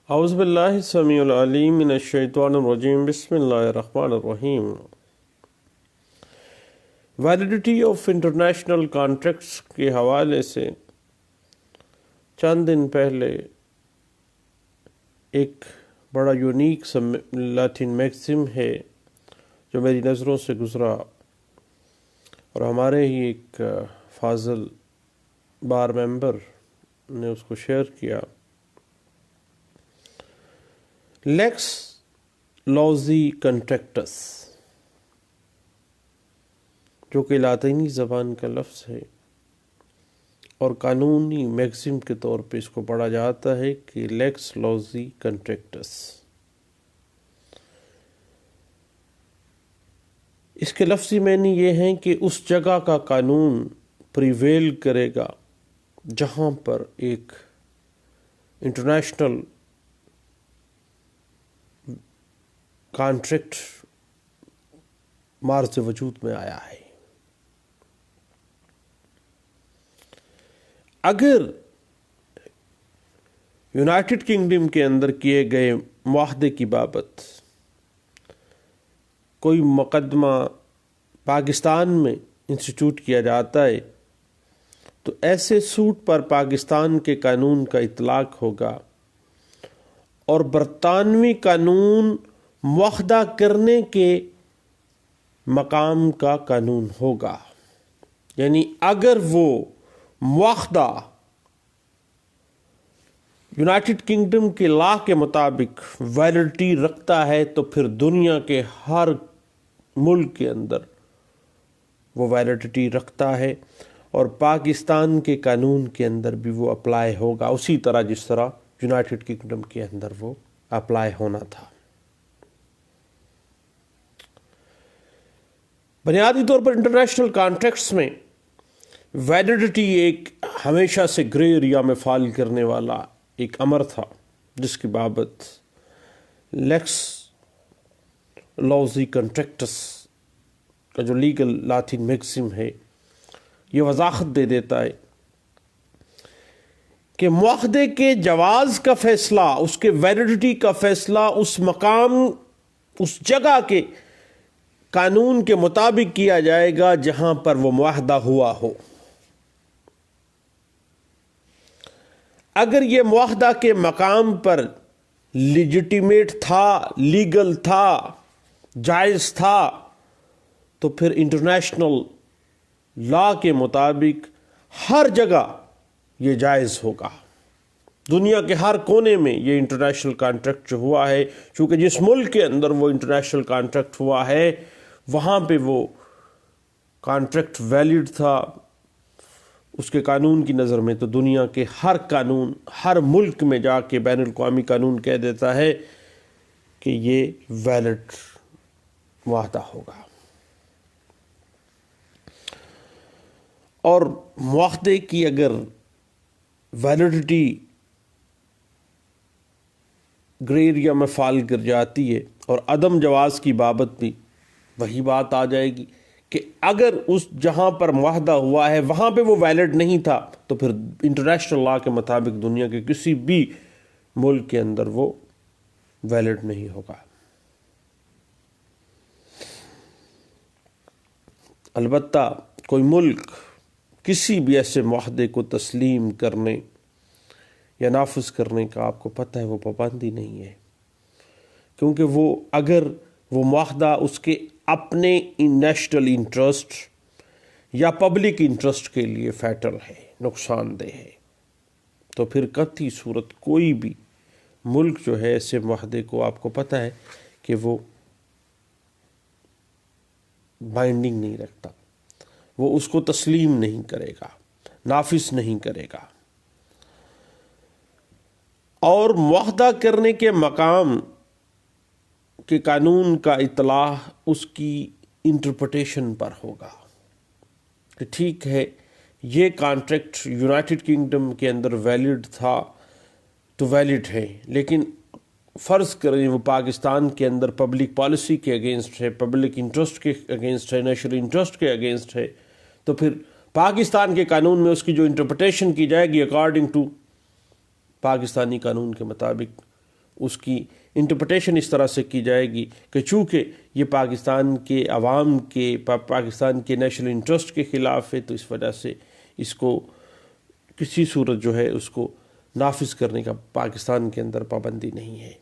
اعوذ باللہ السمیع العلیم من الشیطان الرجیم بسم اللہ الرحمن الرحیم۔ ویلیڈیٹی آف انٹرنیشنل کانٹریکٹس کے حوالے سے چند دن پہلے ایک بڑا یونیک لاطین میگزم ہے جو میری نظروں سے گزرا اور ہمارے ہی ایک فاضل بار ممبر نے اس کو شیئر کیا۔ لیکس لوزی کنٹریکٹس، جو کہ لاطینی زبان کا لفظ ہے اور قانونی میگزم کے طور پہ اس کو پڑھا جاتا ہے کہ لیکس لوزی کنٹریکٹس۔ اس کے لفظی معنی یہ ہیں کہ اس جگہ کا قانون پریویل کرے گا جہاں پر ایک انٹرنیشنل کانٹریکٹ مارز وجود میں آیا ہے۔ اگر یونائٹڈ کنگڈم کے اندر کیے گئے معاہدے کی بابت کوئی مقدمہ پاکستان میں انسٹیٹیوٹ کیا جاتا ہے تو ایسے سوٹ پر پاکستان کے قانون کا اطلاق ہوگا اور برطانوی قانون معاہدہ کرنے کے مقام کا قانون ہوگا۔ یعنی اگر وہ معاہدہ یونائٹڈ کنگڈم کے لا کے مطابق ویلڈٹی رکھتا ہے تو پھر دنیا کے ہر ملک کے اندر وہ ویلڈٹی رکھتا ہے اور پاکستان کے قانون کے اندر بھی وہ اپلائی ہوگا اسی طرح جس طرح یونائٹڈ کنگڈم کے اندر وہ اپلائی ہونا تھا۔ بنیادی طور پر انٹرنیشنل کانٹریکٹس میں ویلڈٹی ایک ہمیشہ سے گرے ایریا میں فال کرنے والا ایک امر تھا، جس کی بابت لیکس لوزی کنٹریکٹس کا جو لیگل لاطین میگزم ہے یہ وضاحت دے دیتا ہے کہ معاہدے کے جواز کا فیصلہ، اس کے ویلڈٹی کا فیصلہ اس مقام، اس جگہ کے قانون کے مطابق کیا جائے گا جہاں پر وہ معاہدہ ہوا ہو۔ اگر یہ معاہدہ کے مقام پر لیجیٹیمیٹ تھا، لیگل تھا، جائز تھا، تو پھر انٹرنیشنل لا کے مطابق ہر جگہ یہ جائز ہوگا۔ دنیا کے ہر کونے میں یہ انٹرنیشنل کانٹریکٹ جو ہوا ہے، چونکہ جس ملک کے اندر وہ انٹرنیشنل کانٹریکٹ ہوا ہے وہاں پہ وہ کانٹریکٹ ویلڈ تھا اس کے قانون کی نظر میں، تو دنیا کے ہر قانون، ہر ملک میں جا کے بین الاقوامی قانون کہہ دیتا ہے کہ یہ ویلڈ معاہدہ ہوگا۔ اور معاہدے کی اگر ویلڈٹی گرے ایریا میں فال کر جاتی ہے اور عدم جواز کی بابت بھی وہی بات آ جائے گی کہ اگر اس جہاں پر معاہدہ ہوا ہے وہاں پہ وہ ویلڈ نہیں تھا تو پھر انٹرنیشنل لا کے مطابق دنیا کے کسی بھی ملک کے اندر وہ ویلڈ نہیں ہوگا۔ البتہ کوئی ملک کسی بھی ایسے معاہدے کو تسلیم کرنے یا نافذ کرنے کا آپ کو پتہ ہے وہ پابندی نہیں ہے، کیونکہ وہ اگر وہ معاہدہ اس کے اپنے نیشنل انٹرسٹ یا پبلک انٹرسٹ کے لیے فیٹل ہے، نقصان دہ ہے، تو پھر قطعی صورت کوئی بھی ملک جو ہے ایسے معاہدے کو آپ کو پتہ ہے کہ وہ بائنڈنگ نہیں رکھتا، وہ اس کو تسلیم نہیں کرے گا، نافذ نہیں کرے گا۔ اور معاہدہ کرنے کے مقام کے قانون کا اطلاع اس کی انٹرپریٹیشن پر ہوگا کہ ٹھیک ہے یہ کانٹریکٹ یونائٹڈ کنگڈم کے اندر ویلڈ تھا تو ویلڈ ہے، لیکن فرض کریں وہ پاکستان کے اندر پبلک پالیسی کے اگینسٹ ہے، پبلک انٹرسٹ کے اگینسٹ ہے، نیشنل انٹرسٹ کے اگینسٹ ہے، تو پھر پاکستان کے قانون میں اس کی جو انٹرپریٹیشن کی جائے گی اکارڈنگ ٹو پاکستانی قانون کے مطابق اس کی انٹرپریٹیشن اس طرح سے کی جائے گی کہ چونکہ یہ پاکستان کے عوام کے پاکستان کے نیشنل انٹرسٹ کے خلاف ہے، تو اس وجہ سے اس کو کسی صورت جو ہے اس کو نافذ کرنے کا پاکستان کے اندر پابندی نہیں ہے۔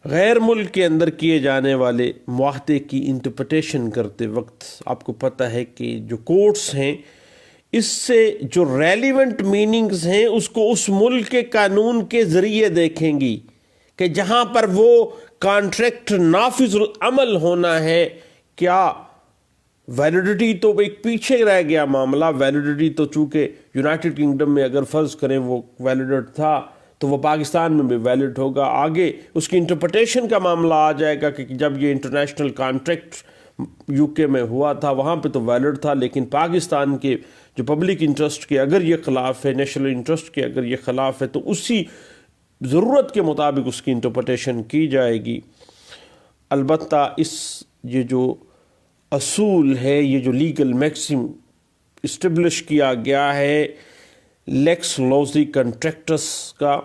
غیر ملک کے اندر کیے جانے والے معاہدے کی انٹرپریٹیشن کرتے وقت آپ کو پتہ ہے کہ جو کورٹس ہیں اس سے جو ریلیونٹ میننگز ہیں اس کو اس ملک کے قانون کے ذریعے دیکھیں گی کہ جہاں پر وہ کانٹریکٹ نافذ العمل ہونا ہے، کیا ویلیڈیٹی تو ایک پیچھے رہ گیا معاملہ، ویلیڈیٹی تو چونکہ یونائٹڈ کنگڈم میں اگر فرض کریں وہ ویلیڈ تھا تو وہ پاکستان میں بھی ویلڈ ہوگا، آگے اس کی انٹرپریٹیشن کا معاملہ آ جائے گا کہ جب یہ انٹرنیشنل کانٹریکٹ یو کے میں ہوا تھا وہاں پہ تو ویلڈ تھا، لیکن پاکستان کے جو پبلک انٹرسٹ کے اگر یہ خلاف ہے، نیشنل انٹرسٹ کے اگر یہ خلاف ہے، تو اسی ضرورت کے مطابق اس کی انٹرپریٹیشن کی جائے گی۔ البتہ یہ جو اصول ہے، یہ جو لیگل میکسم اسٹیبلش کیا گیا ہے لیکس لوزی کنٹریکٹس کا،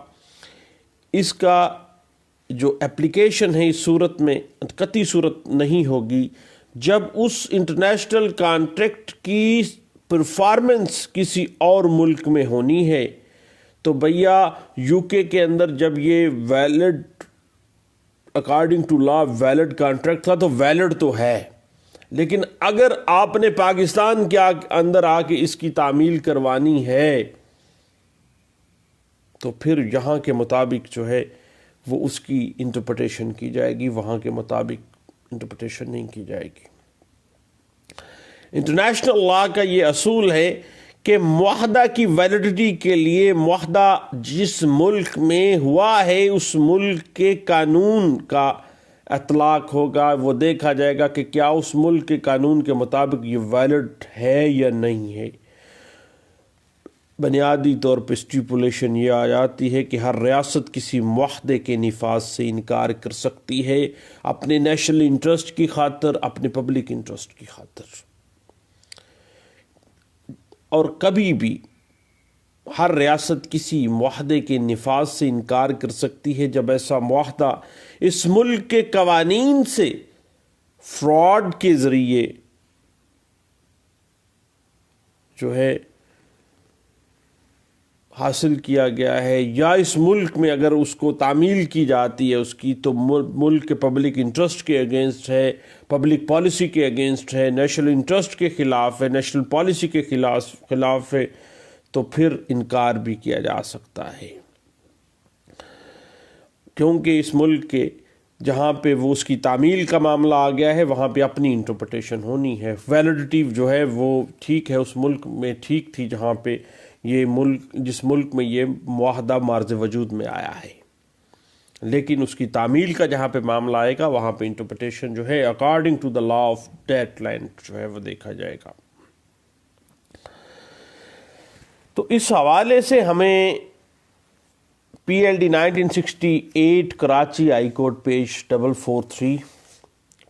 اس کا جو اپلیکیشن ہے اس صورت میں قطعی صورت نہیں ہوگی جب اس انٹرنیشنل کانٹریکٹ کی پرفارمنس کسی اور ملک میں ہونی ہے۔ تو بھیا یو کے اندر جب یہ valid according to law valid contract تھا تو ویلڈ تو ہے، لیکن اگر آپ نے پاکستان کے اندر آ کے اس کی تعمیل کروانی ہے تو پھر یہاں کے مطابق جو ہے وہ اس کی انٹرپریٹیشن کی جائے گی، وہاں کے مطابق انٹرپریٹیشن نہیں کی جائے گی۔ انٹرنیشنل لا کا یہ اصول ہے کہ معاہدہ کی ویلیڈیٹی کے لیے معاہدہ جس ملک میں ہوا ہے اس ملک کے قانون کا اطلاق ہوگا، وہ دیکھا جائے گا کہ کیا اس ملک کے قانون کے مطابق یہ ویلڈ ہے یا نہیں ہے۔ بنیادی طور پہ اسٹیپولیشن یہ آ جاتی ہے کہ ہر ریاست کسی معاہدے کے نفاذ سے انکار کر سکتی ہے اپنے نیشنل انٹرسٹ کی خاطر، اپنے پبلک انٹرسٹ کی خاطر، اور کبھی بھی ہر ریاست کسی معاہدے کے نفاذ سے انکار کر سکتی ہے جب ایسا معاہدہ اس ملک کے قوانین سے فراڈ کے ذریعے جو ہے حاصل کیا گیا ہے، یا اس ملک میں اگر اس کو تعمیل کی جاتی ہے اس کی تو ملک کے پبلک انٹرسٹ کے اگینسٹ ہے، پبلک پالیسی کے اگینسٹ ہے، نیشنل انٹرسٹ کے خلاف ہے، نیشنل پالیسی کے خلاف ہے، تو پھر انکار بھی کیا جا سکتا ہے، کیونکہ اس ملک کے جہاں پہ وہ اس کی تعمیل کا معاملہ آ گیا ہے وہاں پہ اپنی انٹرپریٹیشن ہونی ہے۔ ویلیڈیٹی جو ہے وہ ٹھیک ہے، اس ملک میں ٹھیک تھی جہاں پہ یہ ملک، جس ملک میں یہ معاہدہ مارز وجود میں آیا ہے، لیکن اس کی تعمیل کا جہاں پہ معاملہ آئے گا وہاں پہ انٹرپریٹیشن جو ہے according to the law of that land جو ہے وہ دیکھا جائے گا۔ تو اس حوالے سے ہمیں پی L D 1968 Karachi high Court page 443،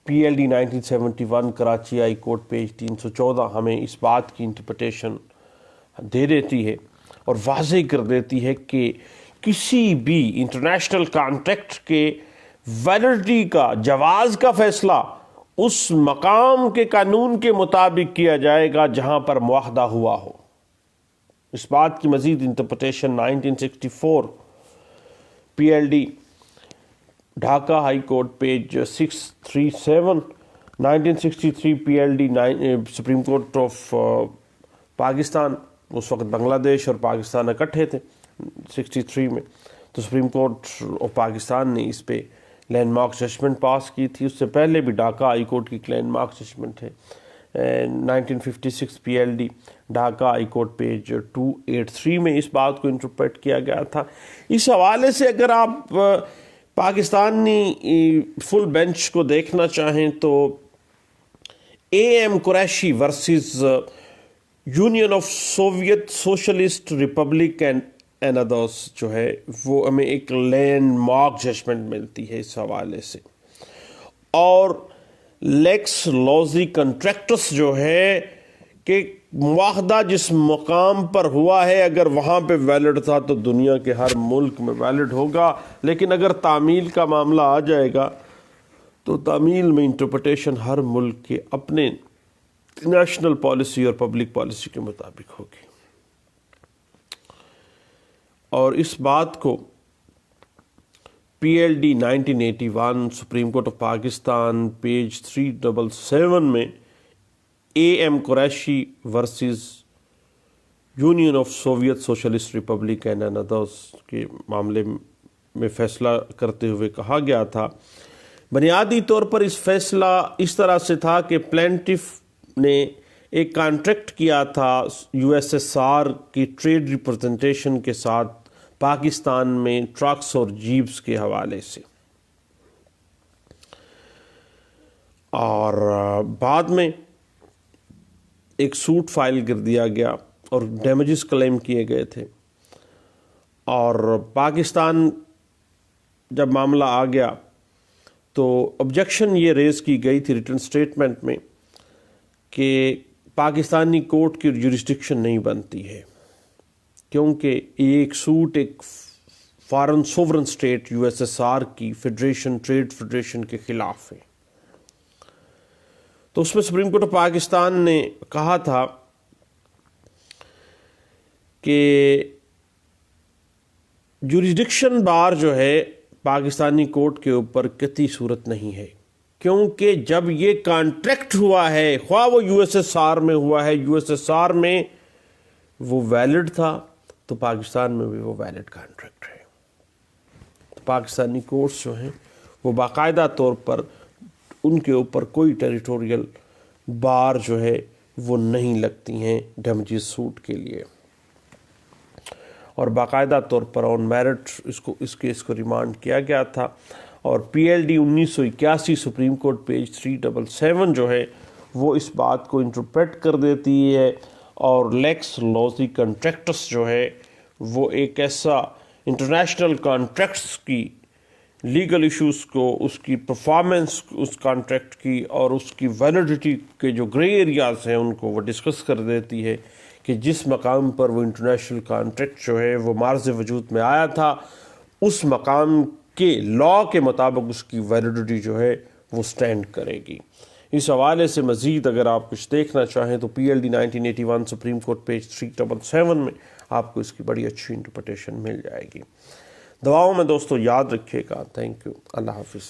پی L D 1971 Karachi high Court page 314 ہمیں اس بات کی انٹرپریٹیشن دے دیتی ہے اور واضح کر دیتی ہے کہ کسی بھی انٹرنیشنل کانٹریکٹ کے ویلیڈیٹی کا، جواز کا فیصلہ اس مقام کے قانون کے مطابق کیا جائے گا جہاں پر معاہدہ ہوا ہو۔ اس بات کی مزید interpretation 1964 P L D Dhaka High Court page 637، 1963 P L D Supreme Court of Pakistan, اس وقت بنگلہ دیش اور پاکستان اکٹھے تھے 63 میں، تو سپریم کورٹ آف پاکستان نے اس پہ لینڈ مارک ججمنٹ پاس کی تھی۔ اس سے پہلے بھی ڈھاکہ ہائی کورٹ کی لینڈ مارک ججمنٹ ہے 1956 پی L D Dhaka High Court page 283 میں اس بات کو انٹرپریٹ کیا گیا تھا۔ اس حوالے سے اگر آپ پاکستانی فل بینچ کو دیکھنا چاہیں تو A M Qureshi versus Union of Soviet Socialist Republic and others جو ہے وہ ہمیں ایک لینڈ مارک ججمنٹ ملتی ہے اس حوالے سے، اور لیکس لوزی کنٹریکٹس جو ہے کہ معاہدہ جس مقام پر ہوا ہے اگر وہاں پہ ویلڈ تھا تو دنیا کے ہر ملک میں ویلڈ ہوگا، لیکن اگر تعمیل کا معاملہ آ جائے گا تو تعمیل میں انٹرپریٹیشن ہر ملک کے اپنے نیشنل پالیسی اور پبلک پالیسی کے مطابق ہوگی۔ اور اس بات کو PLD 1981 Supreme Court of Pakistan page 377 میں AM Qureshi versus Union of Soviet Socialist Republic and others کے معاملے میں فیصلہ کرتے ہوئے کہا گیا تھا، بنیادی طور پر اس فیصلہ اس طرح سے تھا کہ پلینٹف نے ایک کانٹریکٹ کیا تھا USSR کی ٹریڈ ریپرزنٹیشن کے ساتھ پاکستان میں ٹرکس اور جیپس کے حوالے سے، اور بعد میں ایک سوٹ فائل کر دیا گیا اور ڈیمیجز کلیم کیے گئے تھے، اور پاکستان جب معاملہ آ گیا تو آبجیکشن یہ ریز کی گئی تھی ریٹن سٹیٹمنٹ میں کہ پاکستانی کورٹ کی جورسڈکشن نہیں بنتی ہے، کیونکہ یہ ایک سوٹ ایک فارن سوورن اسٹیٹ USSR کی فیڈریشن ٹریڈ فیڈریشن کے خلاف ہے۔ تو اس میں سپریم کورٹ آف پاکستان نے کہا تھا کہ جورسڈکشن بار جو ہے پاکستانی کورٹ کے اوپر قطعی صورت نہیں ہے، کیونکہ جب یہ کانٹریکٹ ہوا ہے، خواہ وہ USSR میں ہوا ہے، USSR میں وہ ویلڈ تھا تو پاکستان میں بھی وہ ویلڈ کانٹریکٹ ہے۔ تو پاکستانی کورٹس جو ہیں وہ باقاعدہ طور پر ان کے اوپر کوئی ٹیریٹوریل بار جو ہے وہ نہیں لگتی ہیں ڈیمیجز سوٹ کے لیے، اور باقاعدہ طور پر آن میرٹ اس کیس کو ریمانڈ کیا گیا تھا، اور PLD 1981 سپریم کورٹ پیج 377 جو ہے وہ اس بات کو انٹرپریٹ کر دیتی ہے، اور لیکس لوزی کنٹریکٹس جو ہے وہ ایک ایسا انٹرنیشنل کانٹریکٹس کی لیگل ایشوز کو، اس کی پرفارمنس اس کانٹریکٹ کی اور اس کی ویلیڈیٹی کے جو گرے ایریاز ہیں ان کو وہ ڈسکس کر دیتی ہے کہ جس مقام پر وہ انٹرنیشنل کانٹریکٹ جو ہے وہ معرض وجود میں آیا تھا اس مقام کے لا کے مطابق اس کی ویلیڈیٹی جو ہے وہ سٹینڈ کرے گی۔ اس حوالے سے مزید اگر آپ کچھ دیکھنا چاہیں تو PLD 1981 سپریم کورٹ پیج 377 میں آپ کو اس کی بڑی اچھی انٹرپریٹیشن مل جائے گی۔ دعاؤں میں دوستو یاد رکھیے گا۔ تھینک یو، اللہ حافظ۔